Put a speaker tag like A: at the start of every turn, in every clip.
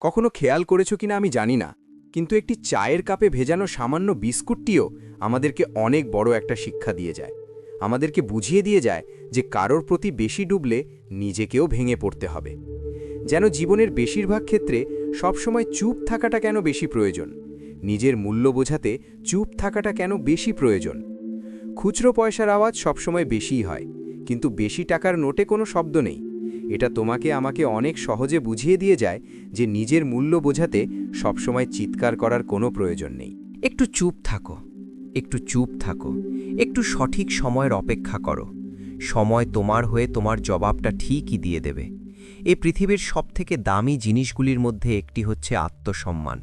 A: কখনো খেয়াল করেছো কিনা আমি জানি না, কিন্তু একটি চায়ের কাপে ভেজানো সামান্য বিস্কুটটিও আমাদেরকে অনেক বড় একটা শিক্ষা দিয়ে যায়। আমাদেরকে বুঝিয়ে দিয়ে যায় যে কারোর প্রতি বেশি ডুবলে নিজেকেও ভেঙে পড়তে হবে। যেন জীবনের বেশিরভাগ ক্ষেত্রে সবসময় চুপ থাকাটা কেন বেশি প্রয়োজন, নিজের মূল্য বোঝাতে চুপ থাকাটা কেন বেশি প্রয়োজন। খুচরো পয়সার আওয়াজ সবসময় বেশিই হয়, কিন্তু বেশি টাকার নোটে কোনো শব্দ নেই। এটা তোমাকে আমাকে অনেক সহজে বুঝিয়ে দিয়ে যায় যে নিজের মূল্য বোঝাতে সবসময় চিৎকার করার কোনো প্রয়োজন নেই।
B: একটু চুপ থাকো, একটু চুপ থাকো, একটু সঠিক সময়ের অপেক্ষা করো। সময় তোমার হয়ে তোমার জবাবটা ঠিকই দিয়ে দেবে। এই পৃথিবীর সবথেকে দামি জিনিসগুলির মধ্যে একটি হচ্ছে আত্মসম্মান।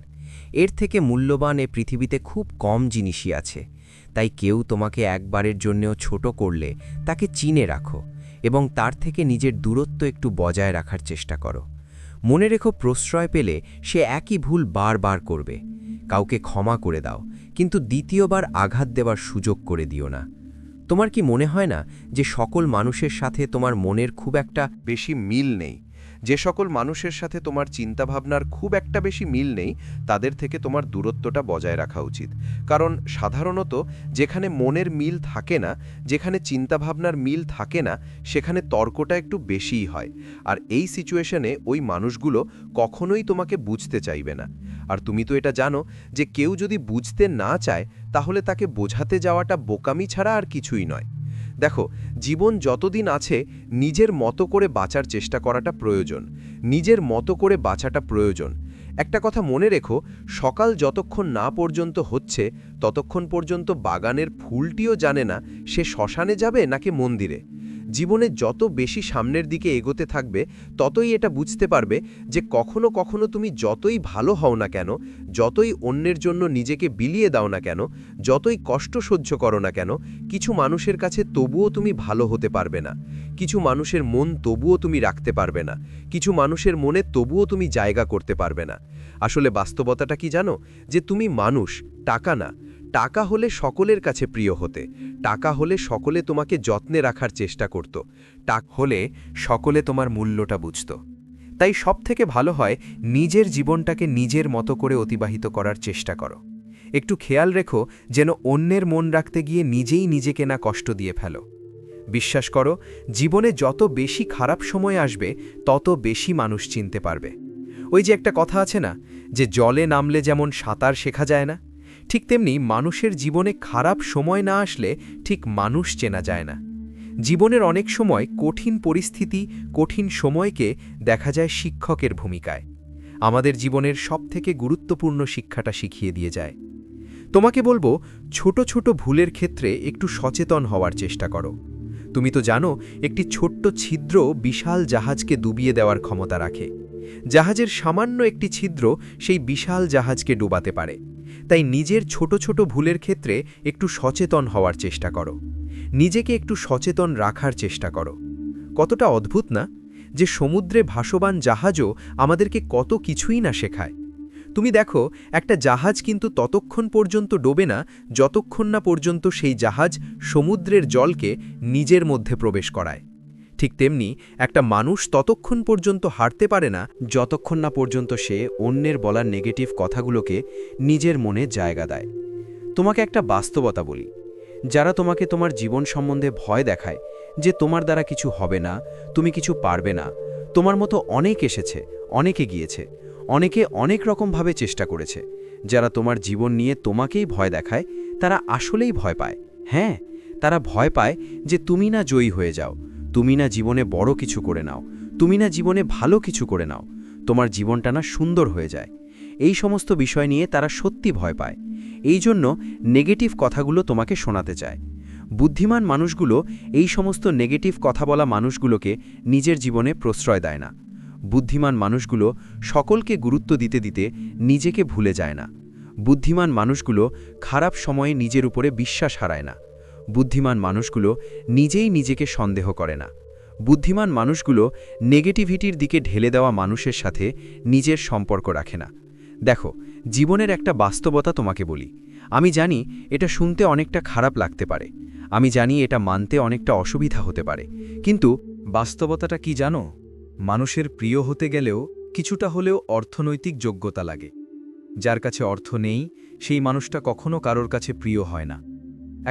B: এর থেকে মূল্যবান এ পৃথিবীতে খুব কম জিনিসই আছে। তাই কেউ তোমাকে একবারের জন্যও ছোট করলে তাকে চিনে রাখো এবং তার থেকে নিজের দূরত্ব একটু বজায় রাখার চেষ্টা করো। মনে রেখো, প্রশ্রয় পেলে সে একই ভুল বারবার করবে। কাউকে ক্ষমা করে দাও, কিন্তু দ্বিতীয়বার আঘাত দেওয়ার সুযোগ করে দিও না। তোমার কি মনে হয় না যে সকল মানুষের সাথে তোমার মনের খুব একটা
C: বেশি মিল নেই? যে সকল মানুষের সাথে তোমার চিন্তাভাবনার খুব একটা বেশি মিল নেই, তাদের থেকে তোমার দূরত্বটা বজায় রাখা উচিত। কারণ সাধারণত যেখানে মনের মিল থাকে না, যেখানে চিন্তাভাবনার মিল থাকে না, সেখানে তর্কটা একটু বেশিই হয়। আর এই সিচুয়েশনে ওই মানুষগুলো কখনোই তোমাকে বুঝতে চাইবে না। আর তুমি তো এটা জানো যে কেউ যদি বুঝতে না চায়, তাহলে তাকে বোঝাতে যাওয়াটা বোকামি ছাড়া আর কিছুই নয়। দেখো, জীবন যতদিন আছে নিজের মতো করে বাঁচার চেষ্টা করাটা প্রয়োজন। নিজের মতো করে বাঁচাটা প্রয়োজন। একটা কথা মনে রেখো, সকাল যতক্ষণ না পর্যন্ত হচ্ছে ততক্ষণ পর্যন্ত বাগানের ফুলটিও জানে না সে শ্মশানে যাবে নাকি মন্দিরে। জীবনে যত বেশি সামনের দিকে এগোতে থাকবে, ততই এটা বুঝতে পারবে যে কখনো কখনো তুমি যতই ভালো হও না কেন, যতই অন্যের জন্য নিজেকে বিলিয়ে দাও না কেন, যতই কষ্ট সহ্য করো না কেন, কিছু মানুষের কাছে তবুও তুমি ভালো হতে পারবে না। কিছু মানুষের মন তবুও তুমি রাখতে পারবে না। কিছু মানুষের মনে তবুও তুমি জায়গা করতে পারবে না। আসলে বাস্তবতাটা কি জানো? যে তুমি মানুষ, টাকা না। টাকা হলে সকলের কাছে প্রিয় হতে, টাকা হলে সকলে তোমাকে যত্নে রাখার চেষ্টা করত, টাকা হলে সকলে তোমার মূল্যটা বুঝত। তাই সবথেকে ভালো হয় নিজের জীবনটাকে নিজের মতো করে অতিবাহিত করার চেষ্টা করো। একটু খেয়াল রেখো যেন অন্যের মন রাখতে গিয়ে নিজেই নিজেকে না কষ্ট দিয়ে ফেলো। বিশ্বাস করো, জীবনে যত বেশি খারাপ সময় আসবে তত বেশি মানুষ চিনতে পারবে। ওই যে একটা কথা আছে না, যে জলে নামলে যেমন সাঁতার শেখা যায় না, ঠিক তেমনি মানুষের জীবনে খারাপ সময় না আসলে ঠিক মানুষ চেনা যায় না। জীবনের অনেক সময় কঠিন পরিস্থিতি, কঠিন সময়কে দেখা যায় শিক্ষকের ভূমিকায়। আমাদের জীবনের সবথেকে গুরুত্বপূর্ণ শিক্ষাটা শিখিয়ে দিয়ে যায়। তোমাকে বলবো, ছোট ছোট ভুলের ক্ষেত্রে একটু সচেতন হওয়ার চেষ্টা করো। তুমি তো জানো, একটি ছোট্ট ছিদ্র বিশাল জাহাজকে ডুবিয়ে দেওয়ার ক্ষমতা রাখে। জাহাজের সামান্য একটি ছিদ্র সেই বিশাল জাহাজকে ডুবাতে পারে। তাই নিজের ছোট ছোট ভুলের ক্ষেত্রে একটু সচেতন হওয়ার চেষ্টা করো। নিজেকে একটু সচেতন রাখার চেষ্টা করো। কতটা অদ্ভুত না, যে সমুদ্রে ভাসমান জাহাজও আমাদেরকে কত কিছুই না শেখায়। তুমি দেখো, একটা জাহাজ কিন্তু ততক্ষণ পর্যন্ত ডোবে না যতক্ষণ না পর্যন্ত সেই জাহাজ সমুদ্রের জলকে নিজের মধ্যে প্রবেশ করায়। ঠিক তেমনি একটা মানুষ ততক্ষণ পর্যন্ত হারতে পারে না যতক্ষণ না পর্যন্ত সে অন্যের বলা নেগেটিভ কথাগুলোকে নিজের মনে জায়গা দেয়। তোমাকে একটা বাস্তবতা বলি, যারা তোমাকে তোমার জীবন সম্বন্ধে ভয় দেখায় যে তোমার দ্বারা কিছু হবে না, তুমি কিছু পারবে না, তোমার মতো অনেক এসেছে, অনেকে গিয়েছে, অনেকে অনেক রকমভাবে চেষ্টা করেছে। যারা তোমার জীবন নিয়ে তোমাকেই ভয় দেখায়, তারা আসলেই ভয় পায়। হ্যাঁ, তারা ভয় পায় যে তুমি না জয়ী হয়ে যাও, তুমি না জীবনে বড় কিছু করে নাও, তুমি না জীবনে ভালো কিছু করে নাও, তোমার জীবনটা না সুন্দর হয়ে যায়। এই সমস্ত বিষয় নিয়ে তারা সত্যি ভয় পায়। এই জন্য নেগেটিভ কথাগুলো তোমাকে শোনাতে চায়। বুদ্ধিমান মানুষগুলো এই সমস্ত নেগেটিভ কথা বলা মানুষগুলোকে নিজের জীবনে প্রশ্রয় দেয় না। বুদ্ধিমান মানুষগুলো সকলকে গুরুত্ব দিতে দিতে নিজেকে ভুলে যায় না। বুদ্ধিমান মানুষগুলো খারাপ সময়ে নিজের উপরে বিশ্বাস হারায় না। বুদ্ধিমান মানুষগুলো নিজেই নিজেকে সন্দেহ করে না। বুদ্ধিমান মানুষগুলো নেগেটিভিটির দিকে ঢেলে দেওয়া মানুষের সাথে নিজের সম্পর্ক রাখে না। দেখো, জীবনের একটা বাস্তবতা তোমাকে বলি। আমি জানি এটা শুনতে অনেকটা খারাপ লাগতে পারে, আমি জানি এটা মানতে অনেকটা অসুবিধা হতে পারে, কিন্তু বাস্তবতাটা কি জানো? মানুষের প্রিয় হতে গেলেও
D: কিছুটা হলেও অর্থনৈতিক যোগ্যতা লাগে। যার কাছে অর্থ নেই সেই মানুষটা কখনো কারোর কাছে প্রিয় হয় না।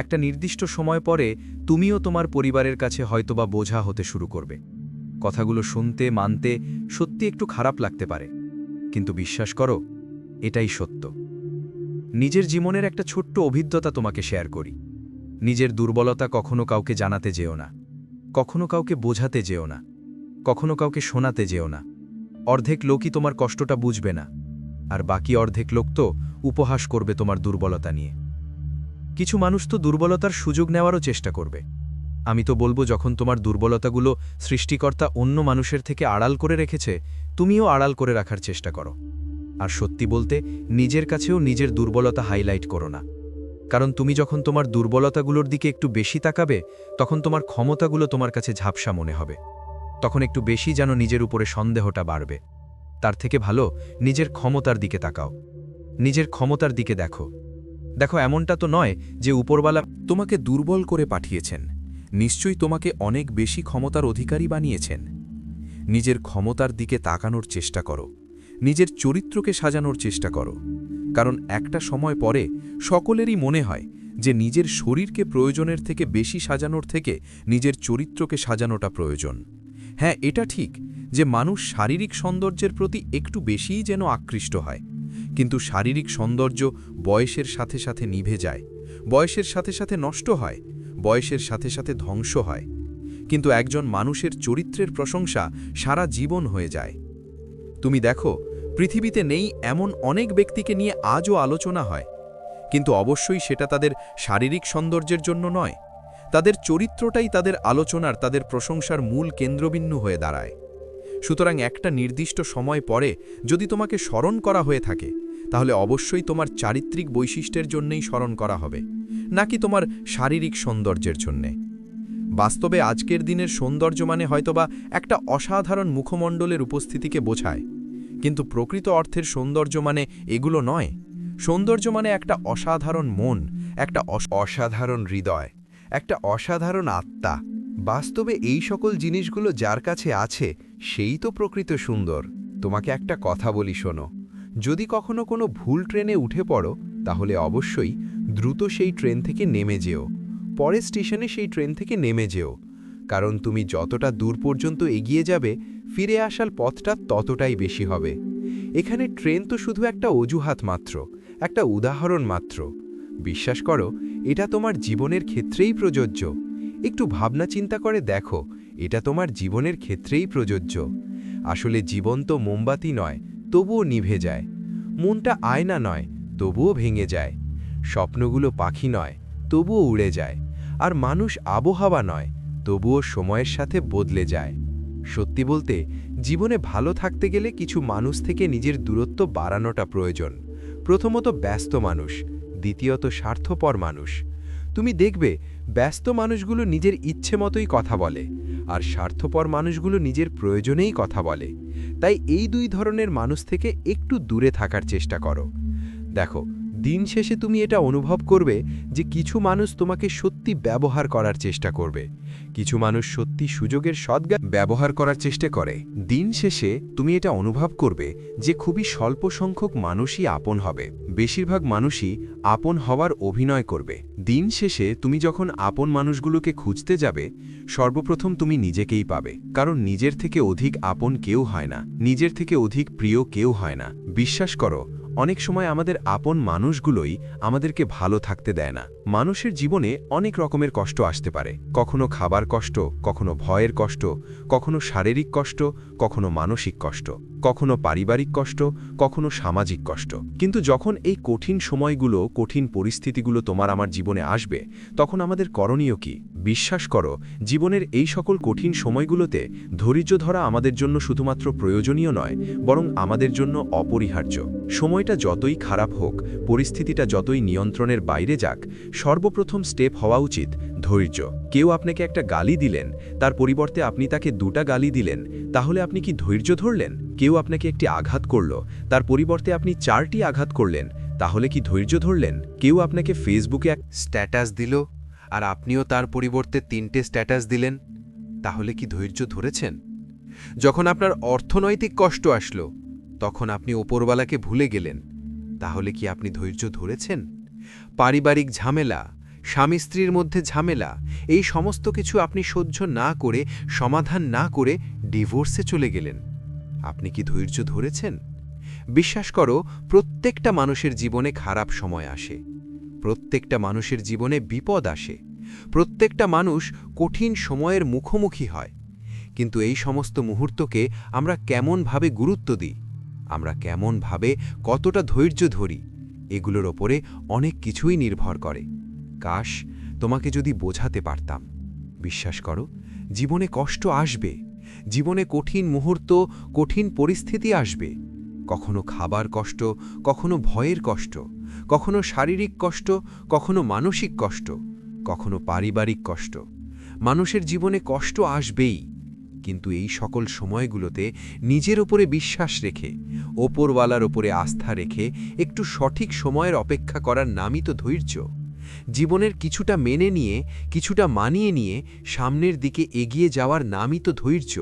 D: একটা নির্দিষ্ট সময় পরে তুমিও তোমার পরিবারের কাছে হয়তোবা বোঝা হতে শুরু করবে। কথাগুলো শুনতে মানতে সত্যি একটু খারাপ লাগতে পারে, কিন্তু বিশ্বাস করো, এটাই সত্য। নিজের জীবনের একটা ছোট্ট অভিজ্ঞতা তোমাকে শেয়ার করি। নিজের দুর্বলতা কখনো কাউকে জানাতে যেও না, কখনো কাউকে বোঝাতে যেও না, কখনো কাউকে শোনাতে যেও না। অর্ধেক লোকই তোমার কষ্টটা বুঝবে না, আর বাকি অর্ধেক লোক তো উপহাস করবে তোমার দুর্বলতা নিয়ে। কিছু মানুষ তো দুর্বলতার সুযোগ নেওয়ারও চেষ্টা করবে। আমি তো বলবো, যখন তোমার দুর্বলতাগুলো সৃষ্টিকর্তা অন্য মানুষের থেকে আড়াল করে রেখেছে, তুমিও আড়াল করে রাখার চেষ্টা করো। আর সত্যি বলতে, নিজের কাছেও নিজের দুর্বলতা হাইলাইট করো না। কারণ তুমি যখন তোমার দুর্বলতাগুলোর দিকে একটু বেশি তাকাবে, তখন তোমার ক্ষমতাগুলো তোমার কাছে ঝাপসা মনে হবে। তখন একটু বেশি যেন নিজের উপরে সন্দেহটা বাড়বে। তার থেকে ভালো নিজের ক্ষমতার দিকে তাকাও, নিজের ক্ষমতার দিকে দেখো। দেখো, এমনটা তো নয় যে উপরওয়ালা
E: তোমাকে দুর্বল করে পাঠিয়েছেন, নিশ্চয়ই তোমাকে অনেক বেশি ক্ষমতার অধিকারী বানিয়েছেন। নিজের ক্ষমতার দিকে তাকানোর চেষ্টা করো, নিজের চরিত্রকে সাজানোর চেষ্টা করো। কারণ একটা সময় পরে সকলেরই মনে হয় যে নিজের শরীরকে প্রয়োজনের থেকে বেশি সাজানোর থেকে নিজের চরিত্রকে সাজানোটা প্রয়োজন। হ্যাঁ, এটা ঠিক যে মানুষ শারীরিক সৌন্দর্যের প্রতি একটু বেশিই যেন আকৃষ্ট হয়, কিন্তু শারীরিক সৌন্দর্য বয়সের সাথে সাথে নিভে যায়, বয়সের সাথে সাথে নষ্ট হয়, বয়সের সাথে সাথে ধ্বংস হয়। কিন্তু একজন মানুষের চরিত্রের প্রশংসা সারা জীবন হয়ে যায়। তুমি দেখো, পৃথিবীতে নেই এমন অনেক ব্যক্তিকে নিয়ে আজও আলোচনা হয়, কিন্তু অবশ্যই সেটা তাদের শারীরিক সৌন্দর্যের জন্য নয়। তাদের চরিত্রটাই তাদের আলোচনার, তাদের প্রশংসার মূল কেন্দ্রবিন্দু হয়ে দাঁড়ায়। সুতরাং একটা নির্দিষ্ট সময় পরে যদি তোমাকে স্মরণ করা হয়ে থাকে, তাহলে অবশ্যই তোমার চারিত্রিক বৈশিষ্ট্যের জন্যই স্মরণ করা হবে, নাকি তোমার শারীরিক সৌন্দর্যের জন্যে। বাস্তবে আজকের দিনের সৌন্দর্য মানে হয়তোবা একটা অসাধারণ মুখমণ্ডলের উপস্থিতিকে বোঝায়, কিন্তু প্রকৃত অর্থের সৌন্দর্য মানে এগুলো নয়। সৌন্দর্য মানে একটা অসাধারণ মন, একটা
C: অসাধারণ হৃদয়, একটা অসাধারণ আত্মা। বাস্তবে এই সকল জিনিসগুলো যার কাছে আছে সেই তো প্রকৃত সুন্দর। তোমাকে একটা কথা বলি, শোনো। যদি কখনো কোনো ভুল ট্রেনে উঠে পড়ো, তাহলে অবশ্যই দ্রুত সেই ট্রেন থেকে নেমে যেও, পরের স্টেশনে সেই ট্রেন থেকে নেমে যেও। কারণ তুমি যতটা দূর পর্যন্ত এগিয়ে যাবে, ফিরে আসার পথটা ততটাই বেশি হবে। এখানে ট্রেন তো শুধু একটা অজুহাত মাত্র, একটা উদাহরণ মাত্র। বিশ্বাস করো, এটা তোমার জীবনের ক্ষেত্রেই প্রযোজ্য। একটু ভাবনা চিন্তা করে দেখো, এটা তোমার জীবনের ক্ষেত্রেই প্রযোজ্য। আসলে জীবন তো মোমবাতি নয়, তবুও নিভে যায়। মনটা আয়না নয়, তবুও ভেঙে যায়। স্বপ্নগুলো পাখি নয়, তবুও উড়ে যায়। আর মানুষ আবহাওয়া নয়, তবুও সময়ের সাথে বদলে যায়। সত্যি বলতে, জীবনে ভালো থাকতে গেলে কিছু মানুষ থেকে নিজের দূরত্ব বাড়ানোটা প্রয়োজন। প্রথমত ব্যস্ত মানুষ, দ্বিতীয়ত স্বার্থপর মানুষ। তুমি দেখবে ব্যস্ত মানুষগুলো নিজের ইচ্ছে মতোই কথা বলে, আর স্বার্থপর মানুষগুলো নিজের প্রয়োজনেই কথা বলে। তাই এই দুই ধরনের মানুষ থেকে একটু দূরে থাকার চেষ্টা করো। দেখো, দিন শেষে তুমি এটা অনুভব করবে যে কিছু মানুষ তোমাকে সত্যি ব্যবহার করার চেষ্টা করবে, কিছু মানুষ সত্যি সুযোগের ব্যবহার করার চেষ্টা করে। দিন শেষে তুমি এটা অনুভব করবে যে খুবই স্বল্প সংখ্যক মানুষই আপন হবে, বেশিরভাগ মানুষই আপন হওয়ার অভিনয় করবে। দিন শেষে তুমি যখন আপন মানুষগুলোকে খুঁজতে যাবে, সর্বপ্রথম তুমি নিজেকেই পাবে। কারণ নিজের থেকে অধিক আপন কেউ হয় না, নিজের থেকে অধিক প্রিয় কেউ হয় না। বিশ্বাস করো, অনেক সময় আমাদের আপন মানুষগুলোই আমাদেরকে ভালো থাকতে দেয় না। মানুষের জীবনে অনেক রকমের কষ্ট আসতে পারে, কখনো খাবার কষ্ট, কখনো ভয়ের কষ্ট, কখনো শারীরিক কষ্ট, কখনো মানসিক কষ্ট, কখনো পারিবারিক কষ্ট, কখনো সামাজিক কষ্ট। কিন্তু যখন এই কঠিন সময়গুলো, কঠিন পরিস্থিতিগুলো তোমার আমার জীবনে আসবে, তখন আমাদের করণীয় কি? বিশ্বাস করো, জীবনের এই সকল কঠিন সময়গুলোতে ধৈর্য ধরা আমাদের জন্য শুধুমাত্র প্রয়োজনীয় নয়, বরং আমাদের জন্য অপরিহার্য। সময়টা যতই খারাপ হোক, পরিস্থিতিটা যতই নিয়ন্ত্রণের বাইরে যাক, সর্বপ্রথম স্টেপ হওয়া উচিত ধৈর্য। কেউ আপনাকে একটা গালি দিলেন, তার পরিবর্তে আপনি তাকে 2টা গালি দিলেন, তাহলে আপনি কি ধৈর্য ধরলেন? কেউ আপনাকে একটি আঘাত করল, তার পরিবর্তে আপনি 4টি আঘাত করলেন, তাহলে কি ধৈর্য ধরলেন? কেউ আপনাকে ফেসবুকে এক স্ট্যাটাস দিল, আর আপনিও তার পরিবর্তে 3টে স্ট্যাটাস দিলেন, তাহলে কি ধৈর্য ধরেছেন? যখন আপনার অর্থনৈতিক কষ্ট আসলো,
A: তখন আপনি ওপরওয়ালাকে ভুলে গেলেন। তাহলে কি আপনি ধৈর্য ধরেছেন? পারিবারিক ঝামেলা, স্বামী স্ত্রীর মধ্যে ঝামেলা, এই সমস্ত কিছু আপনি সহ্য না করে, সমাধান না করে ডিভোর্সে চলে গেলেন। আপনি কি ধৈর্য ধরেছেন? বিশ্বাস করো, প্রত্যেকটা মানুষের জীবনে খারাপ সময় আসে, প্রত্যেকটা মানুষের জীবনে বিপদ আসে, প্রত্যেকটা মানুষ কঠিন সময়ের মুখোমুখি হয়। কিন্তু এই সমস্ত মুহূর্তকে আমরা কেমনভাবে গুরুত্ব দিই, আমরা কেমনভাবে কতটা ধৈর্য ধরি, এগুলোর ওপরে অনেক কিছুই নির্ভর করে। কাশ তোমাকে যদি বোঝাতে পারতাম। বিশ্বাস করো, জীবনে কষ্ট আসবে, জীবনে কঠিন মুহূর্ত, কঠিন পরিস্থিতি আসবে। কখনো খাবার কষ্ট, কখনো ভয়ের কষ্ট, কখনো শারীরিক কষ্ট, কখনো মানসিক কষ্ট, কখনো পারিবারিক কষ্ট। মানুষের জীবনে কষ্ট আসবেই, কিন্তু এই সকল সময়গুলোতে নিজের ওপরে বিশ্বাস রেখে, ওপরওয়ালার ওপরে আস্থা রেখে একটু সঠিক সময়ের অপেক্ষা করার নামই তো ধৈর্য। জীবনের কিছুটা মেনে নিয়ে, কিছুটা মানিয়ে নিয়ে সামনের দিকে এগিয়ে যাওয়ার নামই তো ধৈর্য।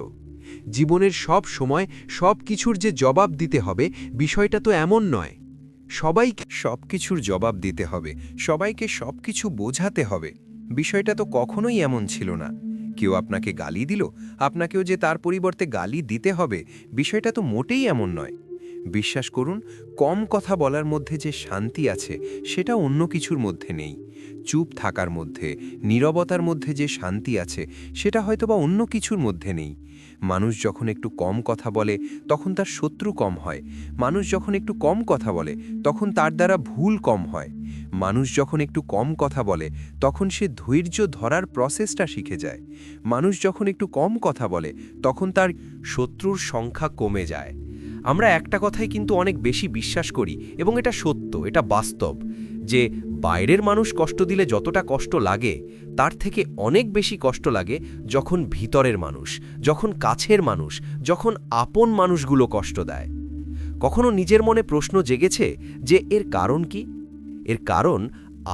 A: জীবনের সব সময় সব কিছুর যে জবাব দিতে হবে, বিষয়টা তো এমন নয়। সবাইকে
B: সব কিছুর জবাব দিতে হবে, সবাইকে সব কিছু বোঝাতে হবে, বিষয়টা তো কখনোই এমন ছিল না। কেউ আপনাকে গালি দিল, আপনাকেও যে তার পরিবর্তে গালি দিতে হবে, বিষয়টা তো মোটেই এমন নয়। বিশ্বাস করুন, কম কথা বলার মধ্যে যে শান্তি আছে, সেটা অন্য কিছুর মধ্যে নেই। চুপ থাকার মধ্যে, নীরবতার মধ্যে যে শান্তি আছে, সেটা হয়তোবা অন্য কিছুর মধ্যে নেই। মানুষ যখন একটু কম কথা বলে, তখন তার শত্রু কম হয়। মানুষ যখন একটু কম কথা বলে, তখন তার দ্বারা ভুল কম হয়। মানুষ যখন একটু কম কথা বলে, তখন সে ধৈর্য ধরার প্রসেসটা শিখে যায়। মানুষ যখন একটু কম কথা বলে, তখন তার শত্রুর সংখ্যা কমে যায়। আমরা একটা কথাই কিন্তু অনেক বেশি বিশ্বাস করি, এবং এটা সত্য, এটা বাস্তব, যে বাইরের মানুষ কষ্ট দিলে যতটা কষ্ট লাগে, তার থেকে অনেক বেশি কষ্ট লাগে যখন ভিতরের মানুষ, যখন কাছের মানুষ, যখন আপন মানুষগুলো কষ্ট দেয়। কখনো নিজের মনে প্রশ্ন জেগেছে যে এর কারণ কি? এর কারণ,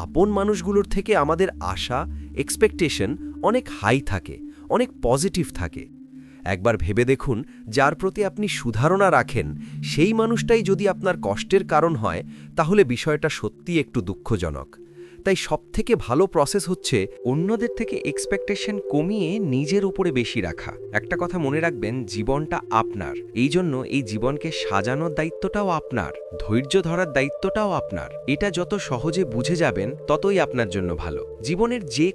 B: আপন মানুষগুলোর থেকে আমাদের আশা, এক্সপেকটেশন অনেক হাই থাকে, অনেক পজিটিভ থাকে। একবার ভেবে দেখুন, যার প্রতি আপনি সুধারণা রাখেন, সেই মানুষটাই যদি আপনার কষ্টের কারণ হয়, তাহলে বিষয়টা সত্যি একটু দুঃখজনক। তাই সবথেকে ভালো প্রসেস হচ্ছে অন্যদের থেকে এক্সপেকটেশন কমিয়ে নিজের উপরে বেশি রাখা। একটা কথা মনে রাখবেন, জীবনটা আপনার, এই জন্য এই জীবনকে সাজানোর দায়িত্বটাও আপনার, ধৈর্য ধরার দায়িত্বটাও আপনার। এটা যত সহজে বুঝে যাবেন, ততই আপনার জন্য ভালো। জীবনের যে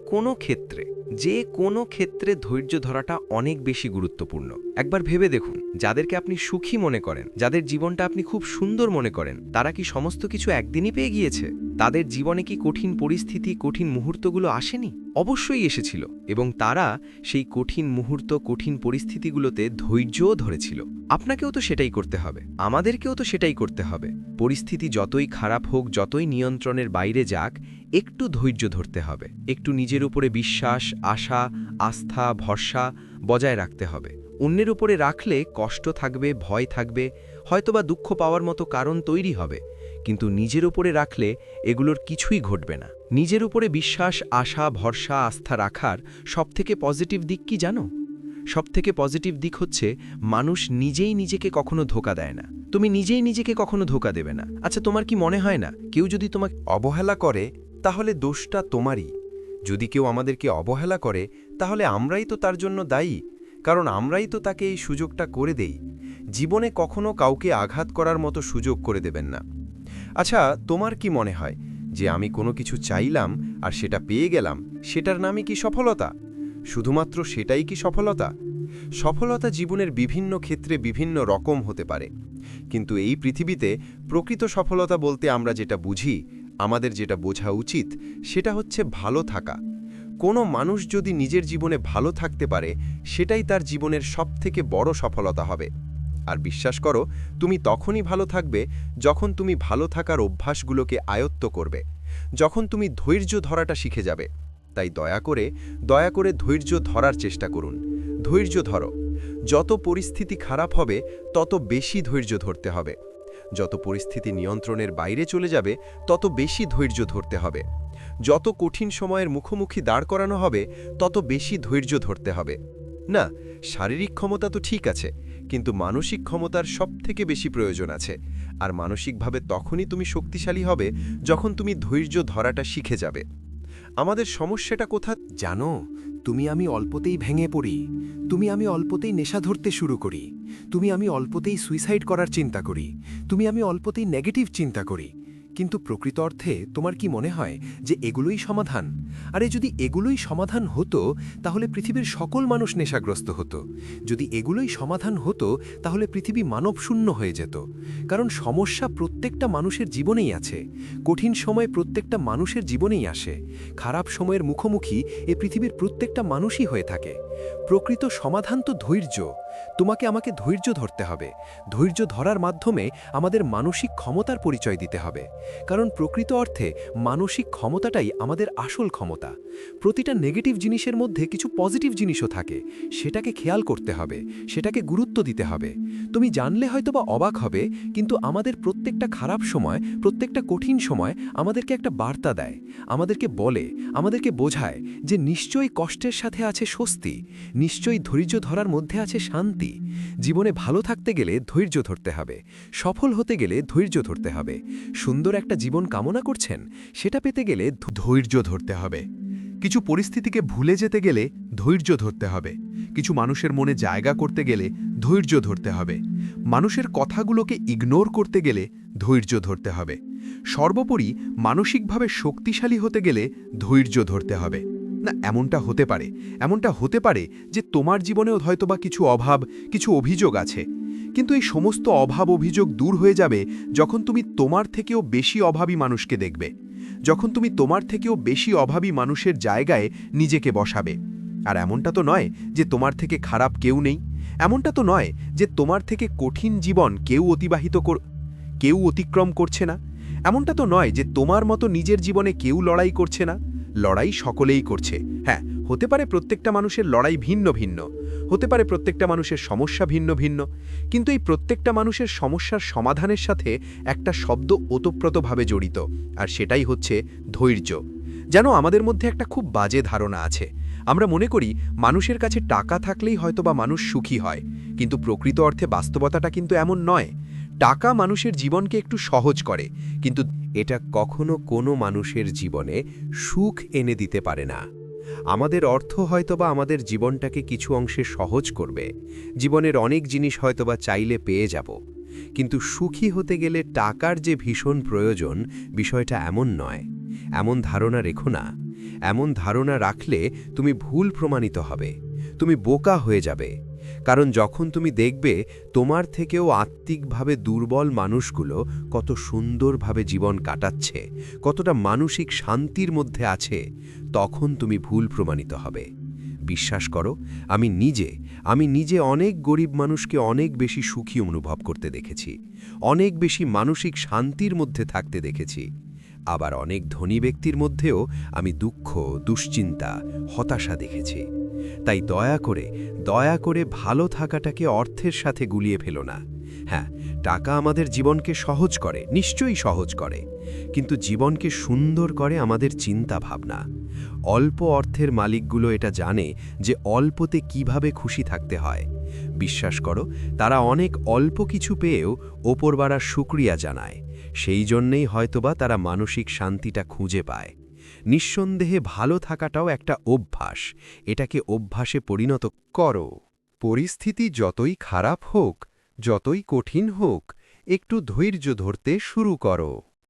B: কোনো ক্ষেত্রে ধৈর্য ধরাটা অনেক বেশি গুরুত্বপূর্ণ। একবার ভেবে দেখুন, যাদেরকে আপনি সুখী মনে করেন, যাদের জীবনটা আপনি খুব সুন্দর মনে করেন, তারা কি সমস্ত কিছু একদিনই পেয়ে গিয়েছে? তাদের জীবনে কি কঠিন পরিস্থিতি, কঠিন মুহূর্তগুলো আসেনি? অবশ্যই এসেছিল, এবং তারা সেই কঠিন মুহূর্ত, কঠিন পরিস্থিতিগুলোতে ধৈর্যও ধরেছিল। আপনাকেও তো সেটাই করতে হবে, আমাদেরকেও তো সেটাই করতে হবে। পরিস্থিতি যতই খারাপ হোক, যতই নিয়ন্ত্রণের বাইরে যাক, একটু ধৈর্য ধরতে হবে, একটু নিজের উপরে বিশ্বাস, আশা, আস্থা, ভরসা বজায় রাখতে হবে। অন্যের উপরে রাখলে কষ্ট থাকবে, ভয় থাকবে, হয়তোবা দুঃখ পাওয়ার মতো কারণ তৈরি হবে, কিন্তু নিজের উপরে রাখলে এগুলোর কিছুই ঘটবে না। নিজের উপরে বিশ্বাস, আশা, ভরসা, আস্থা রাখার সবথেকে পজিটিভ দিক কি জানো? সবথেকে পজিটিভ দিক হচ্ছে, মানুষ নিজেই নিজেকে কখনো ধোঁকা দেয় না। তুমি নিজেই নিজেকে কখনো ধোঁকা দেবে না। আচ্ছা, তোমার কি মনে হয় না, কেউ যদি তোমাকে
A: অবহেলা করে, তাহলে দোষটা তোমারই। যদি কেউ আমাদেরকে অবহেলা করে, তাহলে আমরাই তো তার জন্য দায়ী, কারণ আমরাই তো তাকে এই সুযোগটা করে দেই। জীবনে কখনো কাউকে আঘাত করার মতো সুযোগ করে দেবেন না। আচ্ছা, তোমার কি মনে হয় যে আমি কোনো কিছু চাইলাম আর সেটা পেয়ে গেলাম, সেটার নামই কি সফলতা? শুধুমাত্র সেটাই কি সফলতা? সফলতা জীবনের বিভিন্ন ক্ষেত্রে বিভিন্ন রকম হতে পারে, কিন্তু এই পৃথিবীতে প্রকৃত সফলতা বলতে আমরা যেটা বুঝি, আমাদের যেটা বোঝা উচিত, সেটা হচ্ছে ভালো থাকা। কোনো মানুষ যদি নিজের জীবনে ভালো থাকতে পারে, সেটাই তার জীবনের সবথেকে বড় সফলতা হবে। আর বিশ্বাস করো, তুমি তখনই ভালো থাকবে যখন তুমি ভালো থাকার অভ্যাসগুলোকে আয়ত্ত করবে, যখন তুমি ধৈর্য ধরাটা শিখে যাবে। তাই দয়া করে ধৈর্য ধরার চেষ্টা করুন। ধৈর্য ধরো। যত পরিস্থিতি খারাপ হবে, তত বেশি ধৈর্য ধরতে হবে। যত পরিস্থিতি নিয়ন্ত্রণের বাইরে চলে যাবে, তত বেশি ধৈর্য ধরতে হবে। যত কঠিন সময়ের মুখোমুখি দাঁড় করানো হবে, তত বেশি ধৈর্য ধরতে হবে। না, শারীরিক ক্ষমতা তো ঠিক আছে,
C: কিন্তু মানসিক ক্ষমতার সবথেকে বেশি প্রয়োজন আছে, আর মানসিকভাবে তখনই তুমি শক্তিশালী হবে যখন তুমি ধৈর্য ধরাটা শিখে যাবে। আমাদের সমস্যাটা কোথা
F: জানো, আমি অল্পতেই ভেঙে পড়ি, আমি অল্পতেই নেশা ধরতে শুরু করি, আমি অল্পতেই সুইসাইড করার চিন্তা করি, আমি অল্পতেই নেগেটিভ চিন্তা করি। কিন্তু প্রকৃত অর্থে তোমার কি মনে হয় যে এগুলোই সমাধান? আরে যদি এগুলোই সমাধান হতো তাহলে পৃথিবীর সকল মানুষ নেশাগ্রস্ত হতো। যদি এগুলোই সমাধান হতো তাহলে পৃথিবী মানবশূন্য হয়ে যেত। কারণ সমস্যা প্রত্যেকটা মানুষের জীবনেই আছে, কঠিন সময় প্রত্যেকটা মানুষের জীবনেই আসে, খারাপ সময়ের মুখোমুখি এ পৃথিবীর প্রত্যেকটা মানুষই হয়ে থাকে। প্রকৃত সমাধান তো ধৈর্য। আমাকে ধৈর্য ধরতে হবে। ধৈর্য ধরার মাধ্যমে আমাদের মানসিক ক্ষমতার পরিচয় দিতে হবে। কারণ প্রকৃত অর্থে মানসিক ক্ষমতাটাই আমাদের আসল ক্ষমতা। প্রতিটা নেগেটিভ জিনিসের মধ্যে কিছু পজিটিভ জিনিসও থাকে, সেটাকে খেয়াল করতে হবে, সেটাকে গুরুত্ব দিতে হবে। তুমি জানলে হয়তোবা অবাক হবে, কিন্তু আমাদের প্রত্যেকটা খারাপ সময়, প্রত্যেকটা কঠিন সময় আমাদেরকে একটা বার্তা দেয়, আমাদেরকে বলে, আমাদেরকে বোঝায় যে নিশ্চয়ই কষ্টের সাথে আছে স্বস্তি, নিশ্চয়ই ধৈর্য ধরার মধ্যে আছে শান্তি। জীবনে ভালো থাকতে গেলে ধৈর্য ধরতে হবে, সফল হতে গেলে ধৈর্য ধরতে হবে, সুন্দর একটা জীবন কামনা করছেন সেটা পেতে গেলে
E: ধৈর্য ধরতে হবে। কিছু পরিস্থিতিকে ভুলে যেতে গেলে ধৈর্য ধরতে হবে। কিছু মানুষের মনে জায়গা করতে গেলে ধৈর্য ধরতে হবে। মানুষের কথাগুলোকে ইগনোর করতে গেলে ধৈর্য ধরতে হবে। সর্বোপরি মানসিকভাবে শক্তিশালী হতে গেলে ধৈর্য ধরতে হবে। না, এমনটা হতে পারে যে তোমার জীবনেও হয়তোবা কিছু অভাব, কিছু অভিযোগ আছে, কিন্তু এই সমস্ত অভাব অভিযোগ দূর হয়ে যাবে যখন তুমি তোমার থেকেও বেশি অভাবী মানুষকে দেখবে, যখন তুমি তোমার থেকেও বেশি অভাবী মানুষের জায়গায় নিজেকে বসাবে। আর এমনটা তো নয় যে তোমার থেকে খারাপ কেউ নেই, এমনটা তো নয় যে তোমার থেকে কঠিন জীবন কেউ অতিক্রম করছে না, এমনটা তো নয় যে তোমার মতো নিজের জীবনে কেউ লড়াই করছে না। লড়াই সকলেই করছে। হ্যাঁ, হতে পারে প্রত্যেকটা মানুষের লড়াই ভিন্ন ভিন্ন, হতে পারে প্রত্যেকটা মানুষের সমস্যা ভিন্ন ভিন্ন, কিন্তু এই প্রত্যেকটা মানুষের সমস্যার সমাধানের সাথে একটা শব্দ ওতপ্রোতভাবে জড়িত, আর সেটাই হচ্ছে ধৈর্য। যেন আমাদের মধ্যে একটা খুব বাজে ধারণা আছে। আমরা মনে করি মানুষের কাছে টাকা থাকলেই হয়তোবা মানুষ সুখী হয়, কিন্তু প্রকৃত অর্থে বাস্তবতাটা কিন্তু এমন নয়। টাকা মানুষের জীবনকে একটু সহজ করে, কিন্তু এটা কখনো কোনো মানুষের জীবনে সুখ এনে দিতে পারে না। আমাদের অর্থ হয়তোবা আমাদের জীবনটাকে কিছু অংশে সহজ করবে, জীবনের অনেক জিনিস হয়তোবা চাইলে পেয়ে যাব, কিন্তু সুখী হতে গেলে টাকার যে ভীষণ প্রয়োজন, বিষয়টা এমন নয়। এমন ধারণা রেখো না। এমন ধারণা রাখলে তুমি ভুল প্রমাণিত হবে, তুমি বোকা হয়ে যাবে। কারণ যখন তুমি দেখবে তোমার থেকেও আত্মিকভাবে দুর্বল মানুষগুলো কত সুন্দরভাবে জীবন কাটাচ্ছে, কতটা মানসিক শান্তির মধ্যে আছে, তখন তুমি ভুল প্রমাণিত হবে। বিশ্বাস করো, আমি নিজে অনেক গরিব মানুষকে অনেক বেশি সুখী অনুভব করতে দেখেছি, অনেক বেশি মানসিক শান্তির মধ্যে থাকতে দেখেছি। আবার অনেক ধনী ব্যক্তির মধ্যেও আমি দুঃখ, দুশ্চিন্তা, হতাশা দেখেছি। তাই দয়া করে ভালো থাকাটাকে অর্থের সাথে গুলিয়ে ফেলো না। হ্যাঁ, টাকা আমাদের জীবনকে সহজ করে, নিশ্চয়ই সহজ করে, কিন্তু জীবনকে সুন্দর করে আমাদের চিন্তা ভাবনা। অল্প অর্থের মালিকগুলো এটা জানে যে অল্পতে কিভাবে খুশি থাকতে হয়। বিশ্বাস করো, তারা অনেক অল্প কিছু পেয়েও ওপরবাড়ার শুকরিয়া জানায়। সেই জন্যেই হয়তোবা তারা মানসিক শান্তিটা খুঁজে পায়। নিঃসন্দেহে ভালো থাকাটাও একটা অভ্যাস, এটাকে অভ্যাসে পরিণত করো। পরিস্থিতি যতই খারাপ হোক, যতই কঠিন হোক, একটু ধৈর্য ধরতে শুরু করো।